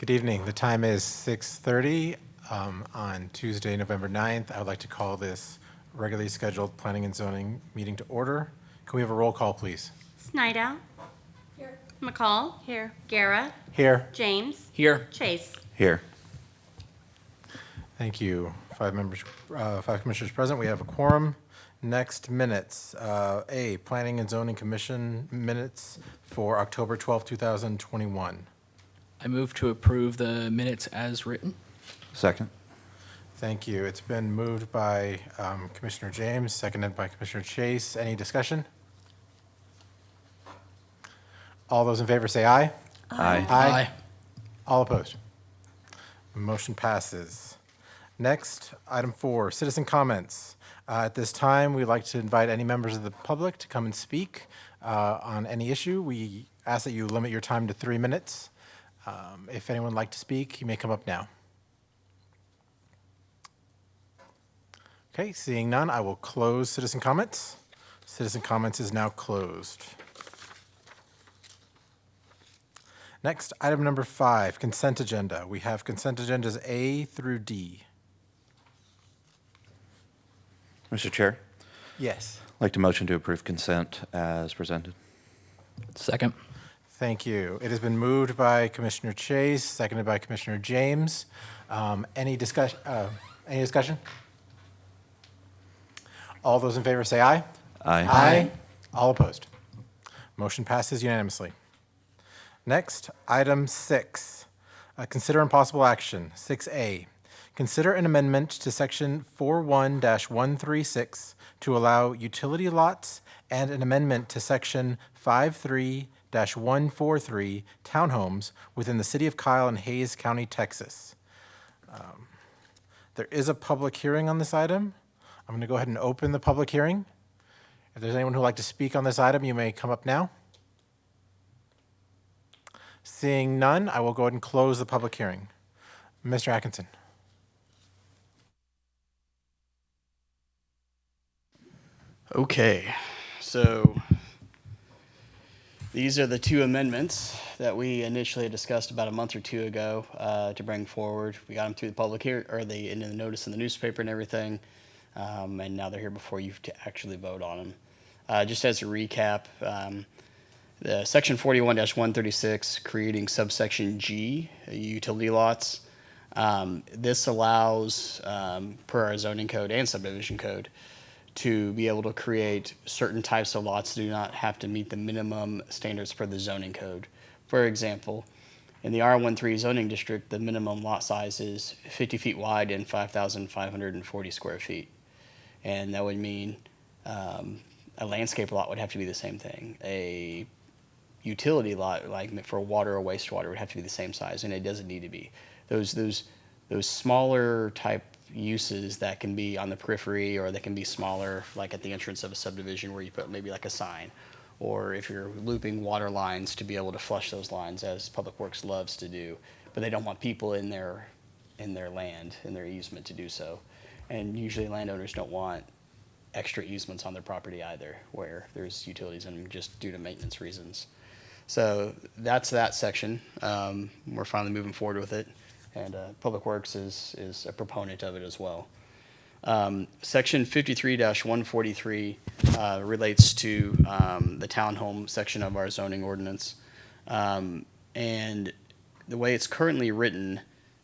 Good evening. The time is 6:30 on Tuesday, November 9th. I would like to call this regularly scheduled Planning and Zoning meeting to order. Can we have a roll call, please? Snyder. Here. McCall. Here. Guerra. Here. James. Here. Chase. Here. Thank you. Five commissioners present. We have a quorum. Next, minutes. A, Planning and Zoning Commission minutes for October 12th, 2021. I move to approve the minutes as written. Second. Thank you. It's been moved by Commissioner James, seconded by Commissioner Chase. Any discussion? All those in favor say aye. Aye. Aye. All opposed? Motion passes. Next, item 4, citizen comments. At this time, we'd like to invite any members of the public to come and speak on any issue. We ask that you limit your time to 3 minutes. If anyone would like to speak, you may come up now. Okay, seeing none, I will close citizen comments. Citizen comments is now closed. Next, item number 5, consent agenda. We have consent agendas A through D. Mr. Chair, Yes. I'd like to motion to approve consent as presented. Second. Thank you. It has been moved by Commissioner Chase, seconded by Commissioner James. Any discussion? All those in favor say aye. Aye. All opposed? Motion passes unanimously. Next, item 6, consider and possible action. 6A, consider an amendment to section 41-136 to allow utility lots and an amendment to section 53-143 townhomes within the city of Kyle and Hayes County, Texas. There is a public hearing on this item. I'm going to go ahead and open the public hearing. If there's anyone who would like to speak on this item, you may come up now. Seeing none, I will go ahead and close the public hearing. Mr. Atkinson. Okay, so these are the two amendments that we initially discussed about a month or two ago to bring forward. We got them through the public hearing, or into the notice in the newspaper and everything, and now they're here before you to actually vote on them. Just as a recap, the section 41-136, creating subsection G, utility lots. This allows, per our zoning code and subdivision code, to be able to create certain types of lots that do not have to meet the minimum standards for the zoning code. For example, in the R13 zoning district, the minimum lot size is 50 feet wide and 5,540 square feet. And that would mean a landscape lot would have to be the same thing. A utility lot, like for water or wastewater, would have to be the same size, and it doesn't need to be. Those smaller type uses that can be on the periphery, or they can be smaller, like at the entrance of a subdivision where you put maybe like a sign, or if you're looping water lines to be able to flush those lines, as Public Works loves to do, but they don't want people in their land, in their easement to do so. And usually landowners don't want extra easements on their property either, where there's utilities in them, just due to maintenance reasons. So that's that section. We're finally moving forward with it, and Public Works is a proponent of it as well. Section 53-143 relates to the townhome section of our zoning ordinance. And the way it's currently written,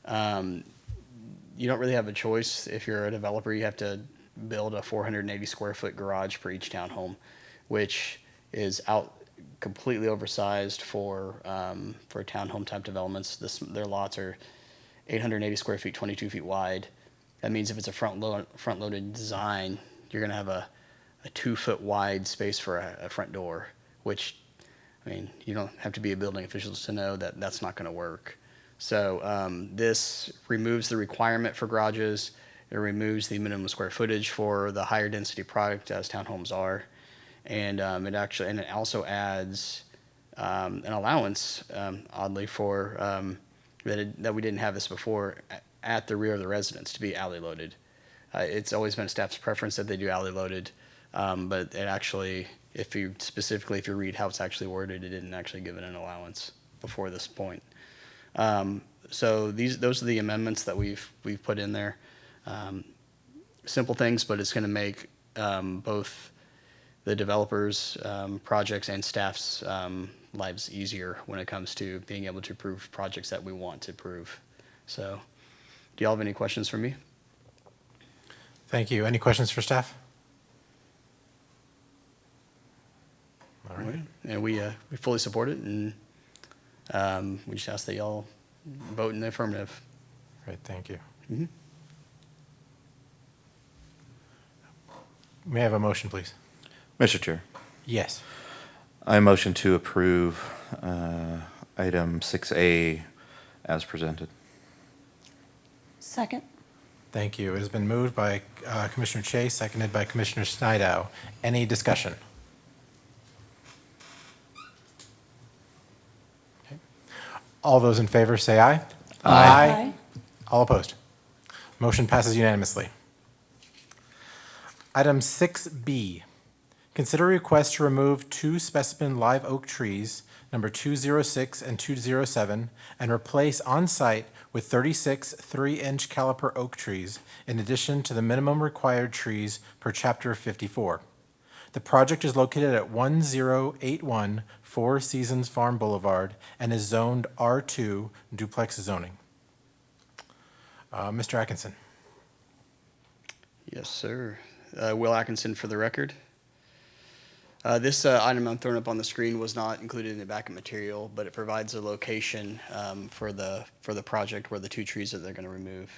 you don't really have a choice. If you're a developer, you have to build a 480 square foot garage for each townhome, which is completely oversized for townhome type developments. Their lots are 880 square feet, 22 feet wide. That means if it's a front-loaded design, you're going to have a 2 foot wide space for a front door, which, I mean, you don't have to be a building official to know that that's not going to work. So this removes the requirement for garages. It removes the minimum square footage for the higher density product, as townhomes are. And it also adds an allowance, oddly, for that we didn't have this before, at the rear of the residence to be alley loaded. It's always been staff's preference that they do alley loaded, but it actually, if you read how it's actually worded, it didn't actually give it an allowance before this point. So those are the amendments that we've put in there. Simple things, but it's going to make both the developers' projects and staff's lives easier when it comes to being able to approve projects that we want to approve. So, do y'all have any questions for me? Thank you. Any questions for staff? All right. And we fully support it, and we just ask that y'all vote in the affirmative. Great, thank you. Mhm. May I have a motion, please? Mr. Chair, Yes. I motion to approve item 6A as presented. Second. Thank you. It has been moved by Commissioner Chase, seconded by Commissioner Snyder. Any discussion? Okay. All those in favor say aye. Aye. All opposed? Motion passes unanimously. Item 6B, consider a request to remove 2 specimen live oak trees, number 206 and 207, and replace on-site with 36 3-inch caliper oak trees, in addition to the minimum required trees per Chapter 54. The project is located at 1081 Four Seasons Farm Boulevard and is zoned R2 duplex zoning. Mr. Atkinson. Yes, sir. Will Atkinson for the record. This item I'm throwing up on the screen was not included in the backup material, but it provides a location for the project where the 2 trees that they're going to remove.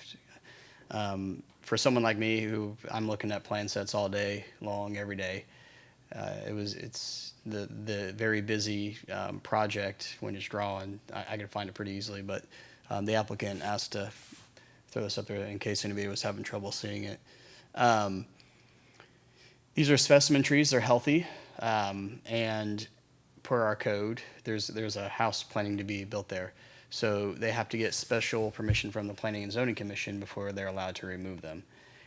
For someone like me, who I'm looking at plan sets all day long, every day, it's the very busy project when it's drawn. I can find it pretty easily, but the applicant asked to throw this up there in case anybody was having trouble seeing it. These are specimen trees. They're healthy, and per our code, there's a house planning to be built there. So they have to get special permission from the Planning and Zoning Commission before they're allowed to remove them.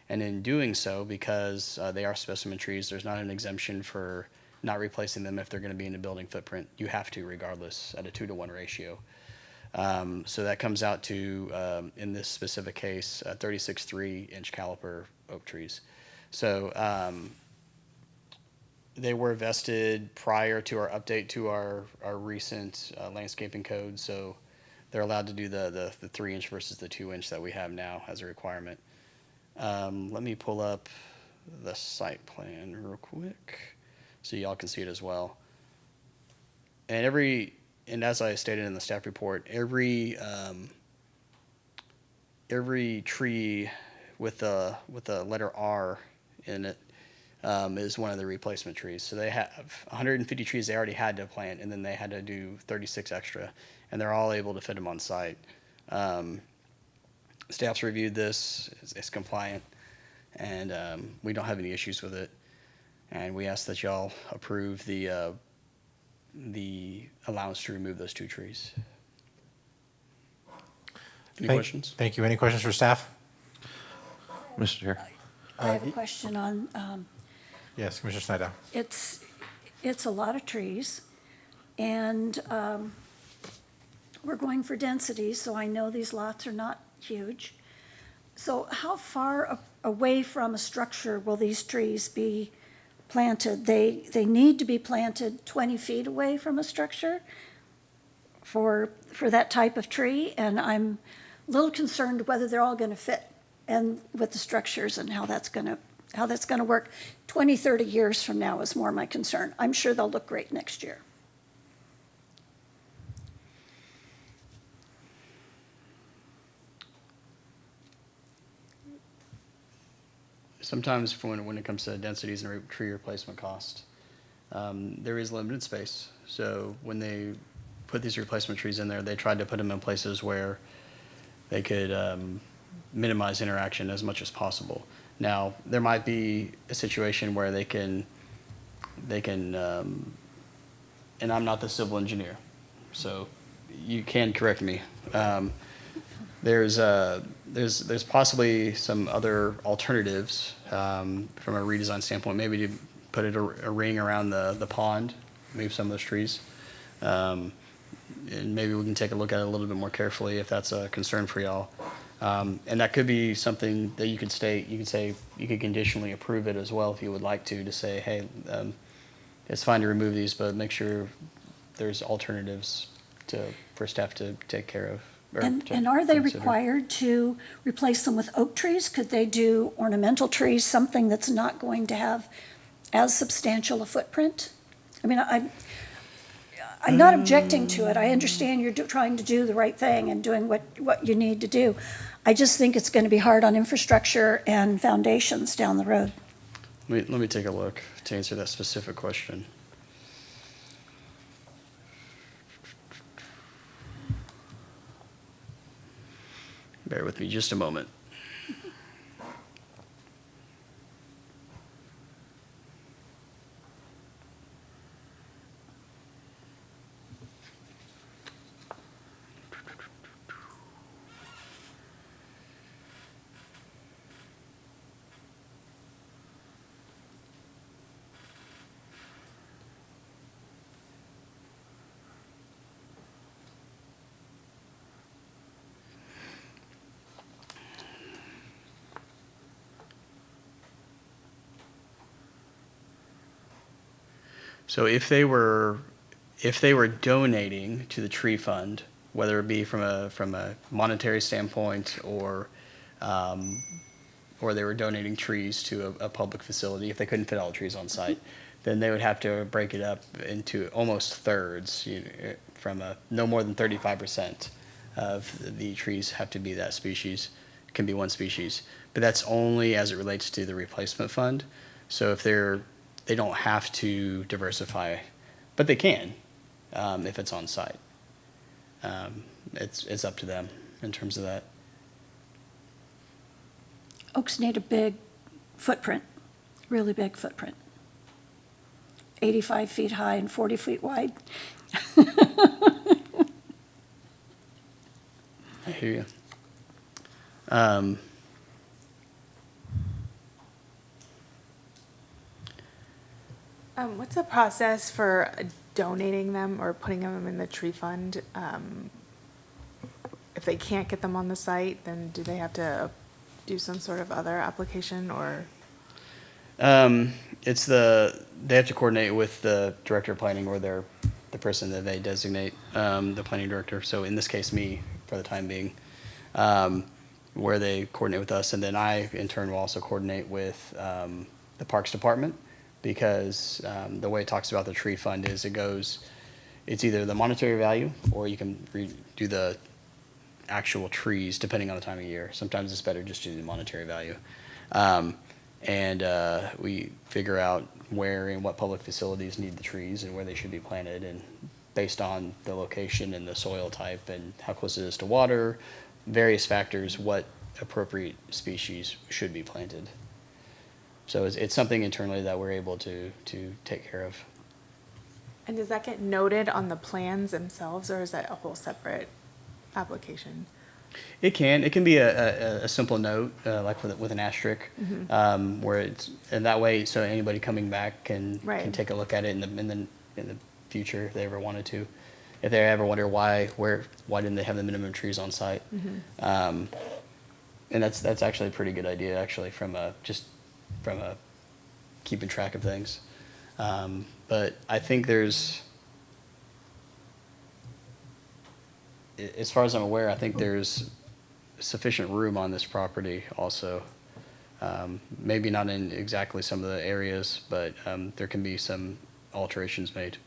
And in doing so, because they are specimen trees, there's not an exemption for not replacing them if they're going to be in a building footprint. You have to regardless at a 2-to-1 ratio. So that comes out to, in this specific case, 36 3-inch caliper oak trees. So they were vested prior to our update to our recent landscaping code. So they're allowed to do the 3-inch versus the 2-inch that we have now as a requirement. Let me pull up the site plan real quick so y'all can see it as well. And as I stated in the staff report, every tree with the letter R in it is one of the replacement trees. So they have 150 trees they already had to plant, and then they had to do 36 extra, and they're all able to fit them on site. Staff's reviewed this; it's compliant, and we don't have any issues with it. And we ask that y'all approve the allowance to remove those 2 trees. Any questions? Thank you. Any questions for staff? Mr. Chair. I have a question on, Yes, Commissioner Snyder. it's a lot of trees, and we're going for density, so I know these lots are not huge. So how far away from a structure will these trees be planted? They need to be planted 20 feet away from a structure for that type of tree, and I'm a little concerned whether they're all going to fit and with the structures and how that's going to work 20, 30 years from now is more my concern. I'm sure they'll look great next year. Sometimes when it comes to densities and tree replacement cost, there is limited space. So when they put these replacement trees in there, they tried to put them in places where they could minimize interaction as much as possible. Now, there might be a situation where they can, and I'm not the civil engineer, so you can correct me. There's possibly some other alternatives from a redesign standpoint, maybe to put a ring around the pond, move some of those trees. and maybe we can take a look at it a little bit more carefully if that's a concern for y'all. And that could be something that you could state, you could conditionally approve it as well if you would like to say, hey, it's fine to remove these, but make sure there's alternatives for staff to take care of. or to And are they consider. required to replace them with oak trees? Could they do ornamental trees, something that's not going to have as substantial a footprint? I mean, I'm not objecting to it. I understand you're trying to do the right thing and doing what you need to do. I just think it's going to be hard on infrastructure and foundations down the road. Let me take a look to answer that specific question. Bear with me just a moment. So if they were donating to the tree fund, whether it be from a monetary standpoint or they were donating trees to a public facility, if they couldn't fit all the trees on site, then they would have to break it up into almost thirds, from no more than 35% of the trees have to be that species, can be one species. But that's only as it relates to the replacement fund. So if they don't have to diversify, but they can if it's on site. It's up to them in terms of that. Oaks need a big footprint, really big footprint. 85 feet high and 40 feet wide. I hear you. What's the process for donating them or putting them in the tree fund? If they can't get them on the site, then do they have to do some sort of other application or? They have to coordinate with the director of planning or the person that they designate, the planning director. So in this case, me for the time being, where they coordinate with us, and then I in turn will also coordinate with the Parks Department, because the way it talks about the tree fund is it's either the monetary value or you can do the actual trees depending on the time of year. Sometimes it's better just to do the monetary value. And we figure out where and what public facilities need the trees and where they should be planted, and based on the location and the soil type and how close it is to water, various factors, what appropriate species should be planted. So it's something internally that we're able to take care of. And does that get noted on the plans themselves, or is that a whole separate application? It can be a simple note, like with an asterisk, where it's, and that way, so anybody coming back can take a look at it in the future if they ever wanted to. If they ever wonder why didn't they have the minimum trees on site? And that's actually a pretty good idea, actually, from a keeping track of things. But I think there's, as far as I'm aware, I think there's sufficient room on this property also. Maybe not in exactly some of the areas, but there can be some alterations made.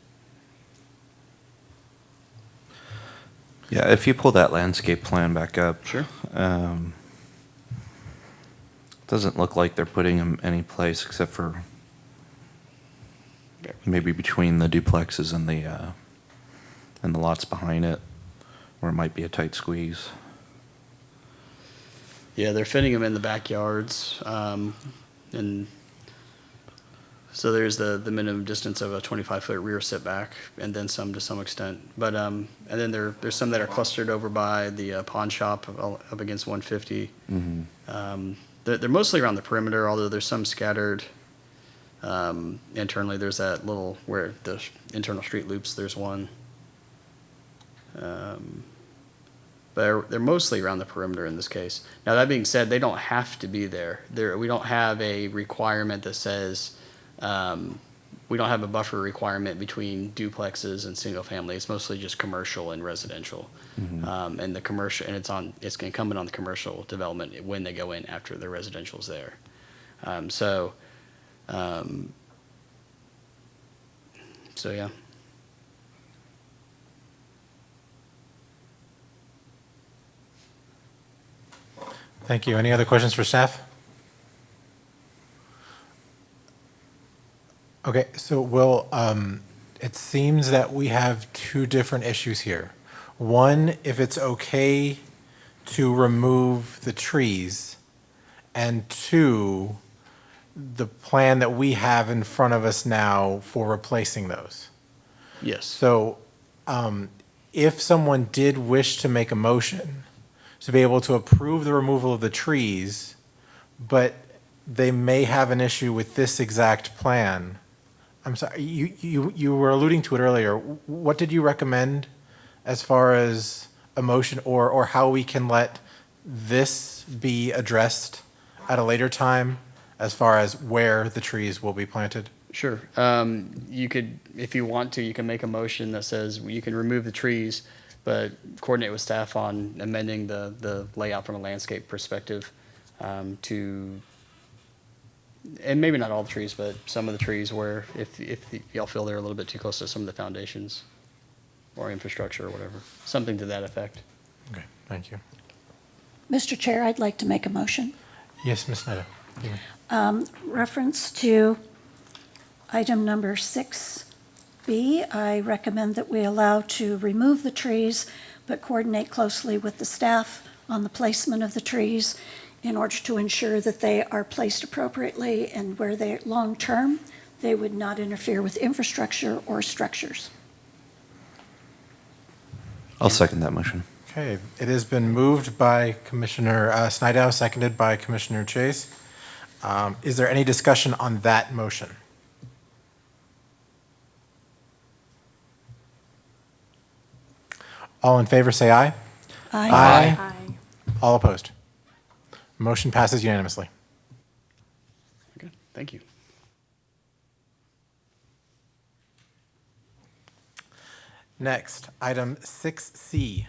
Yeah, if you pull that landscape plan back up. Sure. Doesn't look like they're putting them any place except for maybe between the duplexes and the lots behind it, where it might be a tight squeeze. Yeah, they're fitting them in the backyards, and so there's the minimum distance of a 25-foot rear setback, and then some to some extent. But and then there's some that are clustered over by the pawn shop up against 150. Mm-hmm. They're mostly around the perimeter, although there's some scattered internally. There's that little where the internal street loops. There's one. But they're mostly around the perimeter in this case. Now, that being said, they don't have to be there. We don't have a requirement that says, we don't have a buffer requirement between duplexes and single family. It's mostly just commercial and residential. And the commercial, and it's incumbent on the commercial development when they go in after the residential's there. So yeah. Thank you. Any other questions for staff? Okay, so Will, it seems that we have two different issues here. One, if it's okay to remove the trees, and two, the plan that we have in front of us now for replacing those. Yes. So, if someone did wish to make a motion to be able to approve the removal of the trees, but they may have an issue with this exact plan. I'm sorry, you were alluding to it earlier. What did you recommend as far as a motion or how we can let this be addressed at a later time as far as where the trees will be planted? Sure. You could, if you want to, you can make a motion that says you can remove the trees, but coordinate with staff on amending the layout from a landscape perspective to, and maybe not all the trees, but some of the trees where if y'all feel they're a little bit too close to some of the foundations or infrastructure or whatever, something to that effect. Okay, thank you. Mr. Chair, I'd like to make a motion. Yes, Ms. Snyder. Reference to item number 6B, I recommend that we allow to remove the trees, but coordinate closely with the staff on the placement of the trees in order to ensure that they are placed appropriately and where they, long-term, they would not interfere with infrastructure or structures. I'll second that motion. Okay, it has been moved by Commissioner Snyder, seconded by Commissioner Chase. Is there any discussion on that motion? All in favor, say aye. Aye. Aye. All opposed? Motion passes unanimously. Okay, thank you. Next, item 6C.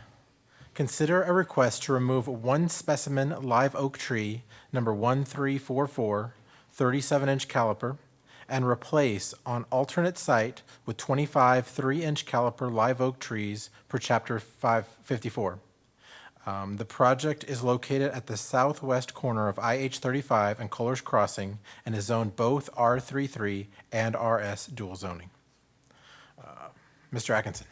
Consider a request to remove one specimen live oak tree, number 1344, 37-inch caliper, and replace on alternate site with 25 3-inch caliper live oak trees per Chapter 554. The project is located at the southwest corner of IH-35 and Kohler's Crossing and is zoned both R33 and RS dual zoning. Mr. Atkinson.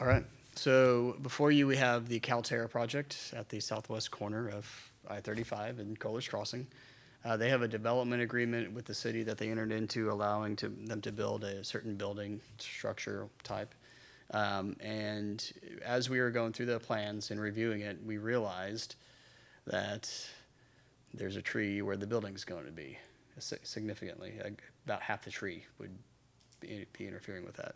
All right. So before you, we have the Caliper project at the southwest corner of I-35 and Kohler's Crossing. They have a development agreement with the city that they entered into, allowing them to build a certain building structure type. And as we were going through the plans and reviewing it, we realized that there's a tree where the building's going to be significantly. About half the tree would be interfering with that.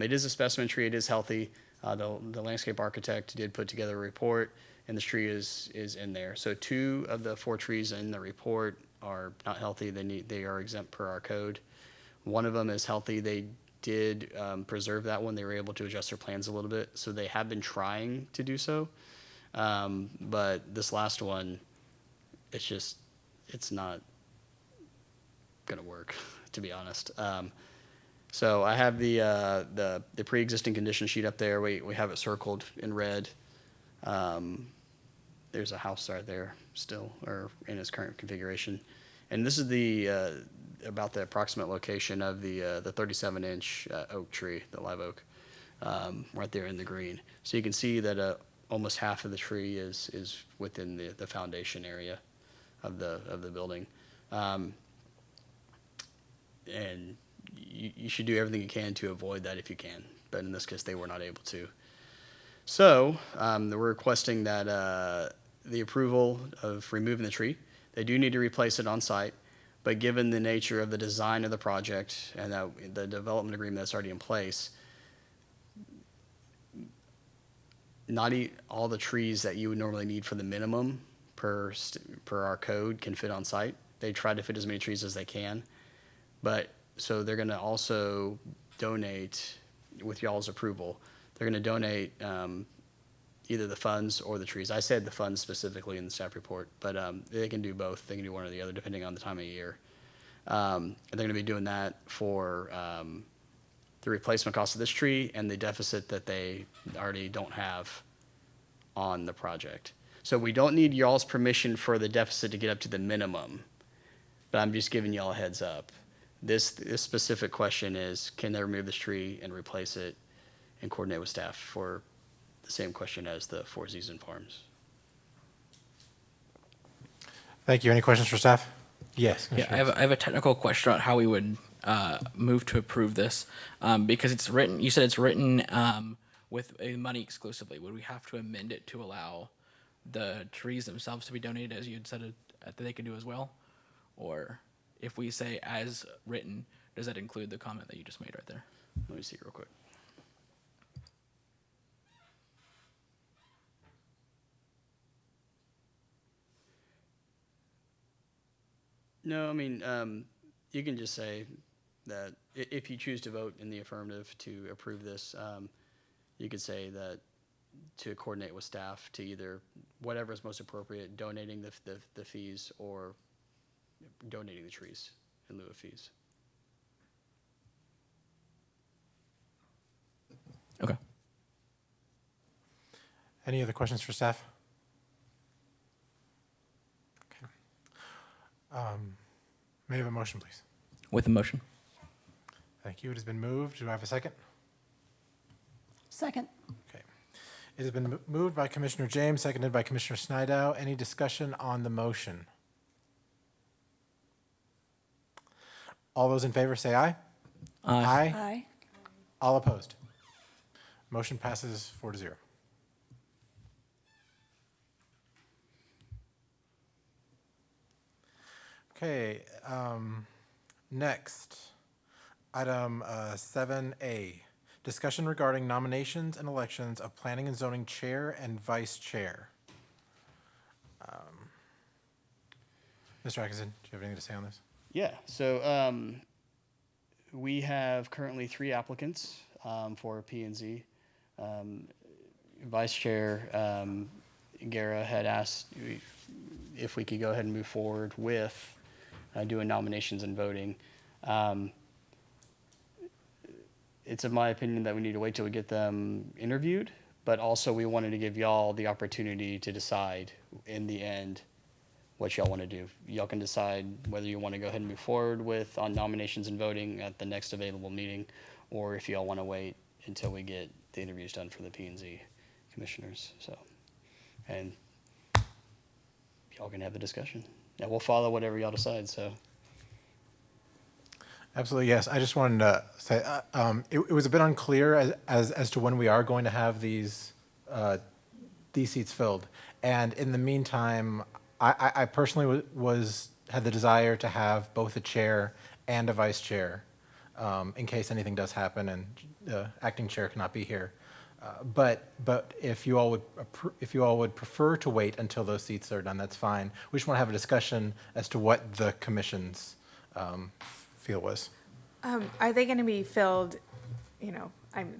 It is a specimen tree. It is healthy. The landscape architect did put together a report, and the tree is in there. So 2 of the 4 trees in the report are not healthy. They are exempt per our code. One of them is healthy. They did preserve that one. They were able to adjust their plans a little bit. So they have been trying to do so. But this last one, it's not going to work, to be honest. So I have the pre-existing condition sheet up there. We have it circled in red. There's a house right there still, or in its current configuration. And this is about the approximate location of the 37-inch oak tree, the live oak, right there in the green. So you can see that almost half of the tree is within the foundation area of the building. And you should do everything you can to avoid that if you can. But in this case, they were not able to. So we're requesting that the approval of removing the tree. They do need to replace it on site. But given the nature of the design of the project and the development agreement that's already in place, all the trees that you would normally need for the minimum per our code can fit on site. They try to fit as many trees as they can. But, so they're gonna also donate, with y'all's approval, they're gonna donate either the funds or the trees. I said the funds specifically in the staff report, but they can do both. They can do one or the other depending on the time of year. And they're gonna be doing that for the replacement cost of this tree and the deficit that they already don't have on the project. So we don't need y'all's permission for the deficit to get up to the minimum, but I'm just giving y'all a heads up. This specific question is, can they remove this tree and replace it and coordinate with staff for the same question as the Four Seasons Farms? Thank you. Any questions for staff? Yes. Yeah, Commissioner I have a technical question on how we would move to approve this, because it's written, you said it's written with money exclusively. Would we have to amend it to allow the trees themselves to be donated, as you had said that they could do as well? Or if we say as written, does that include the comment that you just made right there? Let me see real quick. No, I mean, you can just say that if you choose to vote in the affirmative to approve this, you could say that to coordinate with staff to either whatever is most appropriate, donating the fees or donating the trees in lieu of fees. Okay. Any other questions for staff? Okay. May I have a motion, please? With the motion. Thank you. It has been moved. Do I have a second? Second. Okay. It has been moved by Commissioner James, seconded by Commissioner Snydow. Any discussion on the motion? All those in favor say aye. Aye. Aye. All opposed. Motion passes 4-0. Okay, next, item 7A, discussion regarding nominations and elections of Planning and Zoning Chair and Vice Chair. Mr. Atkinson, do you have anything to say on this? Yeah, so we have currently 3 applicants for P&Z. Vice Chair Guerra had asked if we could go ahead and move forward with doing nominations and voting. It's in my opinion that we need to wait till we get them interviewed, but also we wanted to give y'all the opportunity to decide in the end what y'all want to do. Y'all can decide whether you want to go ahead and move forward with on nominations and voting at the next available meeting, or if y'all want to wait until we get the interviews done for the P&Z commissioners. So, and y'all can have the discussion. And we'll follow whatever y'all decide, so. Absolutely, yes. I just wanted to say, it was a bit unclear as to when we are going to have these seats filled. And in the meantime, I personally had the desire to have both a chair and a vice chair in case anything does happen and the acting chair cannot be here. But if you all would prefer to wait until those seats are done, that's fine. We just want to have a discussion as to what the commission's feel was. Are they going to be filled, you know,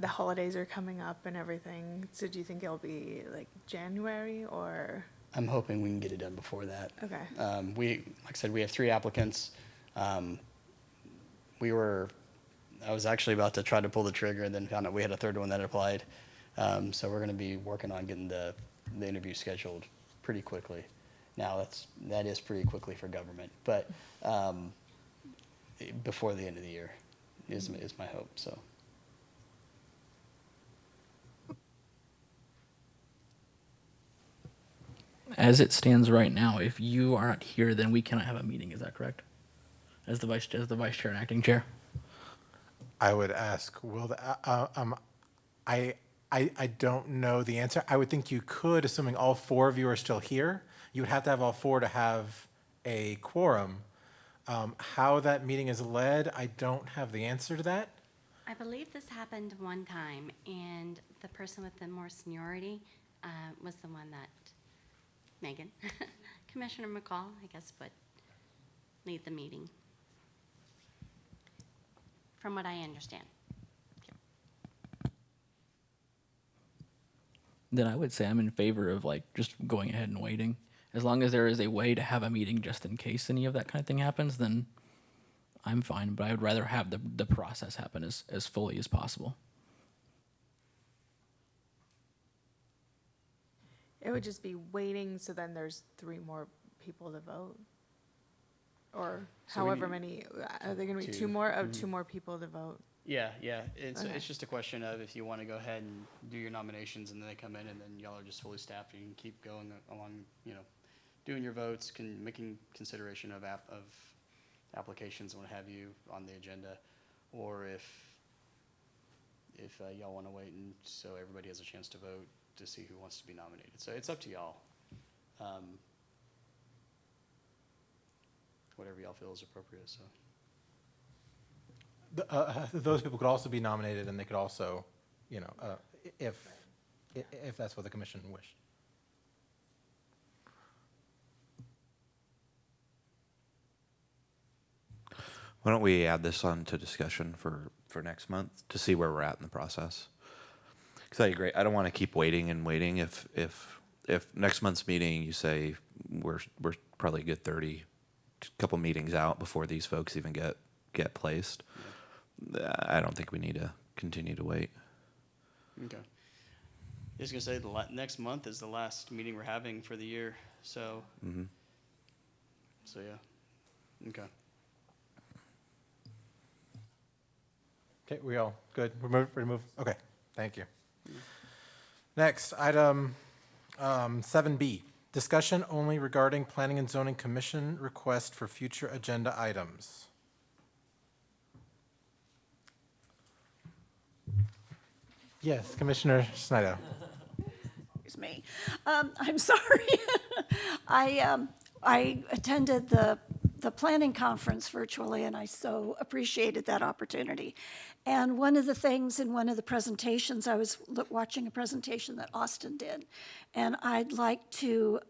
the holidays are coming up and everything, so do you think it'll be like January or? I'm hoping we can get it done before that. Okay. Like I said, we have 3 applicants. I was actually about to try to pull the trigger and then found out we had a 3rd one that applied. So we're going to be working on getting the interview scheduled pretty quickly. Now that is pretty quickly for government, but before the end of the year is my hope. So. As it stands right now, if you aren't here, then we cannot have a meeting. Is that correct? As the vice chair and acting chair. I would ask, I don't know the answer. I would think you could, assuming all 4 of you are still here. You would have to have all 4 to have a quorum. How that meeting is led, I don't have the answer to that. I believe this happened one time, and the person with the more seniority was the one that Megan, Commissioner McCall, I guess, would lead the meeting, from what I understand. Then I would say I'm in favor of like just going ahead and waiting. As long as there is a way to have a meeting just in case any of that kind of thing happens, then I'm fine. But I would rather have the process happen as fully as possible. It would just be waiting, so then there's 3 more people to vote? Or So we however need- many, are there gonna be 2 2. more? Oh, 2 more people to vote. Yeah, it's Okay. it's just a question of if you want to go ahead and do your nominations and then they come in and then y'all are just fully staffed and you can keep going along, doing your votes, making consideration of applications and what have you on the agenda, or if y'all want to wait and so everybody has a chance to vote to see who wants to be nominated. So it's up to y'all. Whatever y'all feel is appropriate. So. Those people could also be nominated, and they could also, if that's what the commission wished. Why don't we add this on to discussion for next month to see where we're at in the process? Because I agree. I don't want to keep waiting and waiting. If next month's meeting you say we're probably a good 30, couple meetings out before these folks even get placed, I don't think we need to continue to wait. Okay. Just gonna say next month is the last meeting we're having for the year, so. Mhm. So yeah. Okay. Okay, we all good? Remove. Okay, thank you. Next, item 7B, discussion only regarding Planning and Zoning Commission request for future agenda items. Yes, Commissioner Snyder. Excuse me. I'm sorry. I attended the planning conference virtually, and I so appreciated that opportunity. And one of the things in one of the presentations, I was watching a presentation that Austin did, and I'd like to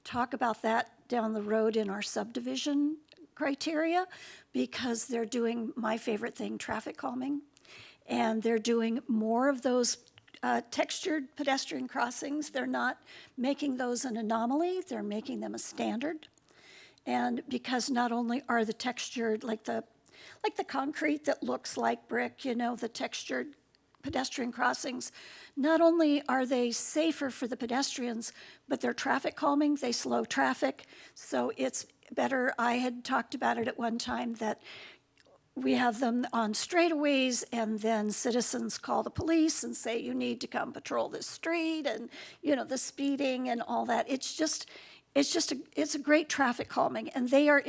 talk about that down the road in our subdivision criteria, because they're doing my favorite thing, traffic calming. And they're doing more of those textured pedestrian crossings. They're not making those an anomaly, they're making them a standard. And because not only are the textured, like the concrete that looks like brick, the textured pedestrian crossings, not only are they safer for the pedestrians, but they're traffic calming, they slow traffic. So it's better. I had talked about it at one time that we have them on straightaways, and then citizens call the police and say, you need to come patrol this street, and, the speeding and all that. It's a great traffic calming, and they are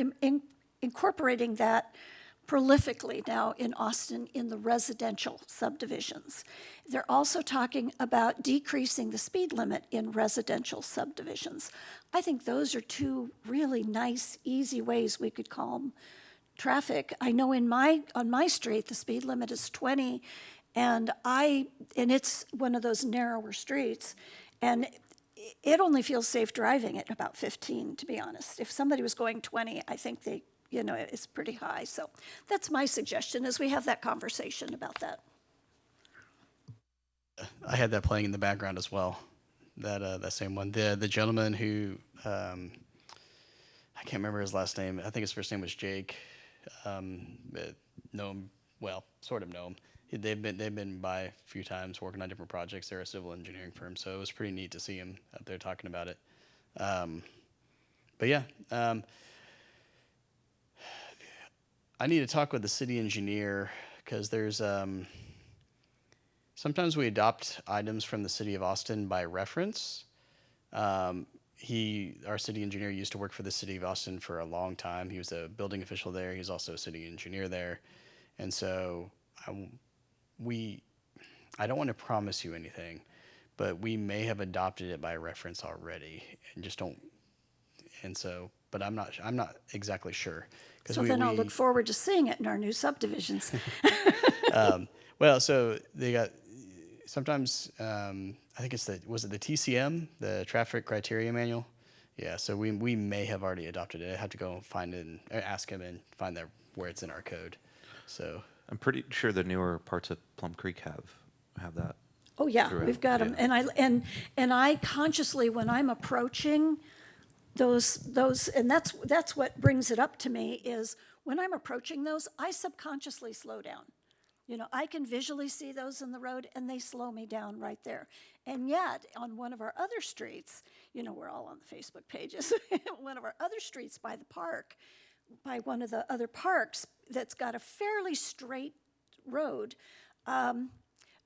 incorporating that prolifically now in Austin in the residential subdivisions. They're also talking about decreasing the speed limit in residential subdivisions. I think those are 2 really nice, easy ways we could calm traffic. I know on my street, the speed limit is 20, and it's one of those narrower streets, and it only feels safe driving at about 15, to be honest. If somebody was going 20, I think it's pretty high. So that's my suggestion, as we have that conversation about that. I had that playing in the background as well. That same one. The gentleman who I can't remember his last name. I think his first name was Jake. Know him well, sort of know him. They've been by a few times working on different projects. They're a civil engineering firm, so it was pretty neat to see him out there talking about it. But yeah, I need to talk with the city engineer, because there's sometimes we adopt items from the city of Austin by reference. Our city engineer used to work for the city of Austin for a long time. He was a building official there. He's also a city engineer there. And so I don't want to promise you anything, but we may have adopted it by reference already and just don't. And so, but I'm not exactly sure. So then I'll look forward to seeing it in our new subdivisions. Well, so sometimes, I think it's was it the TCM, the Traffic Criteria Manual? Yeah, so we may have already adopted it. I have to go and find it and ask him and find that where it's in our code. So, I'm pretty sure the newer parts of Plum Creek have that. Oh, yeah, Throughout, we've got them. yeah. And I consciously, when I'm approaching those, and that's what brings it up to me, is when I'm approaching those, I subconsciously slow down. You know, I can visually see those in the road, and they slow me down right there. And yet, on one of our other streets, you know, we're all on the Facebook pages, one of our other streets by the park, by one of the other parks that's got a fairly straight road,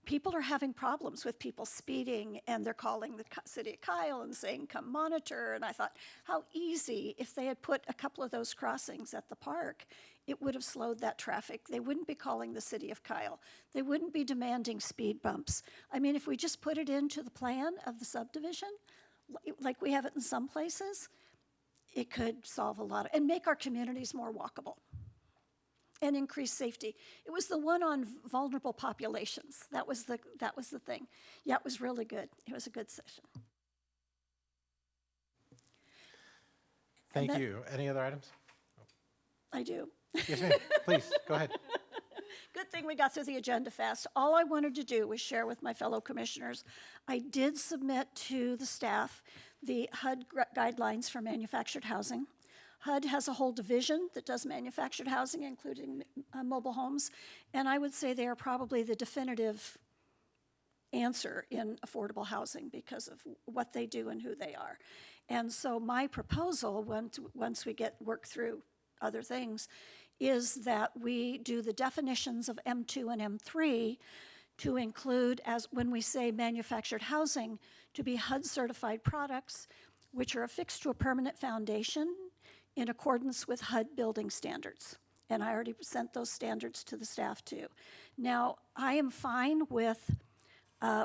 people are having problems with people speeding, and they're calling the city of Kyle and saying, come monitor. And I thought, how easy, if they had put a couple of those crossings at the park, it would have slowed that traffic. They wouldn't be calling the city of Kyle. They wouldn't be demanding speed bumps. I mean, if we just put it into the plan of the subdivision, like we have it in some places, it could solve a lot, and make our communities more walkable and increase safety. It was the one on vulnerable populations. That was the thing. Yeah, it was really good. It was a good session. Thank you. Any other items? I do. Yes, ma'am. Please, go ahead. Good thing we got through the agenda fast. All I wanted to do was share with my fellow commissioners. I did submit to the staff the HUD guidelines for manufactured housing. HUD has a whole division that does manufactured housing, including mobile homes, and I would say they are probably the definitive answer in affordable housing because of what they do and who they are. And so my proposal, once we get work through other things, is that we do the definitions of M2 and M3 to include, as when we say manufactured housing, to be HUD certified products which are affixed to a permanent foundation in accordance with HUD building standards. And I already sent those standards to the staff too. Now, I am fine with,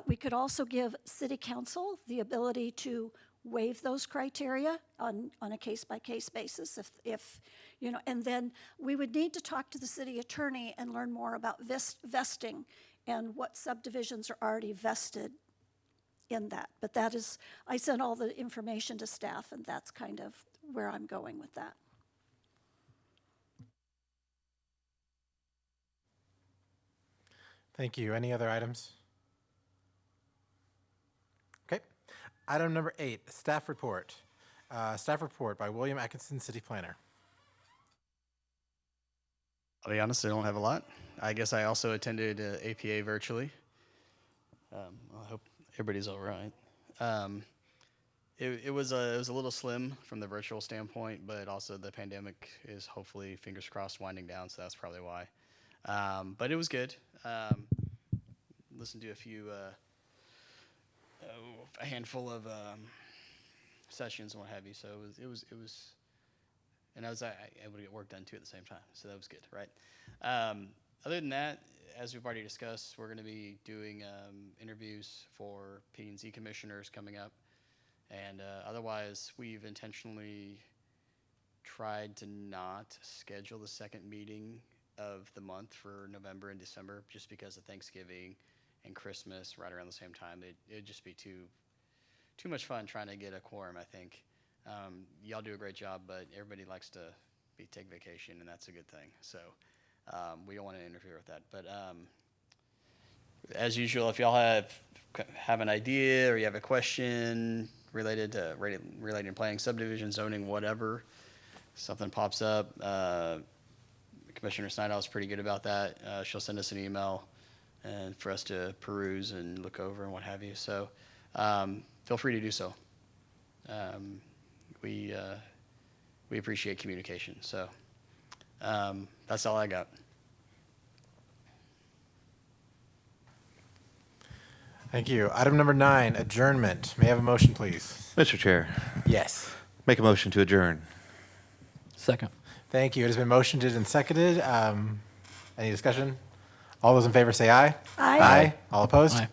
we could also give city council the ability to waive those criteria on a case-by-case basis if, you know, and then we would need to talk to the city attorney and learn more about vesting and what subdivisions are already vested in that. But that is, I sent all the information to staff, and that's kind of where I'm going with that. Thank you. Any other items? Okay. Item number 8, staff report. Staff report by William Atkinson, City Planner. I'll be honest, I don't have a lot. I guess I also attended APA virtually. I hope everybody's all right. It was a little slim from the virtual standpoint, but also the pandemic is hopefully, fingers crossed, winding down, so that's probably why. But it was good. Listened to a handful of sessions and what have you. So it was, and I was able to get work done too at the same time. So that was good, right? Other than that, as we've already discussed, we're going to be doing interviews for P&Z commissioners coming up. And otherwise, we've intentionally tried to not schedule the second meeting of the month for November and December, just because of Thanksgiving and Christmas right around the same time. It'd just be too much fun trying to get a quorum, I think. Y'all do a great job, but everybody likes to take vacation, and that's a good thing. So we don't want to interfere with that. But as usual, if y'all have an idea or you have a question related to planning, subdivision, zoning, whatever, something pops up, Commissioner Snyder's pretty good about that. She'll send us an email and for us to peruse and look over and what have you. So feel free to do so. We appreciate communication. So that's all I got. Thank you. Item number 9, adjournment. May I have a motion, please? Mr. Chair, Yes. make a motion to adjourn. Second. Thank you. It has been motioned and seconded. Any discussion? All those in favor say aye. Aye. All opposed? Aye.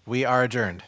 We are adjourned.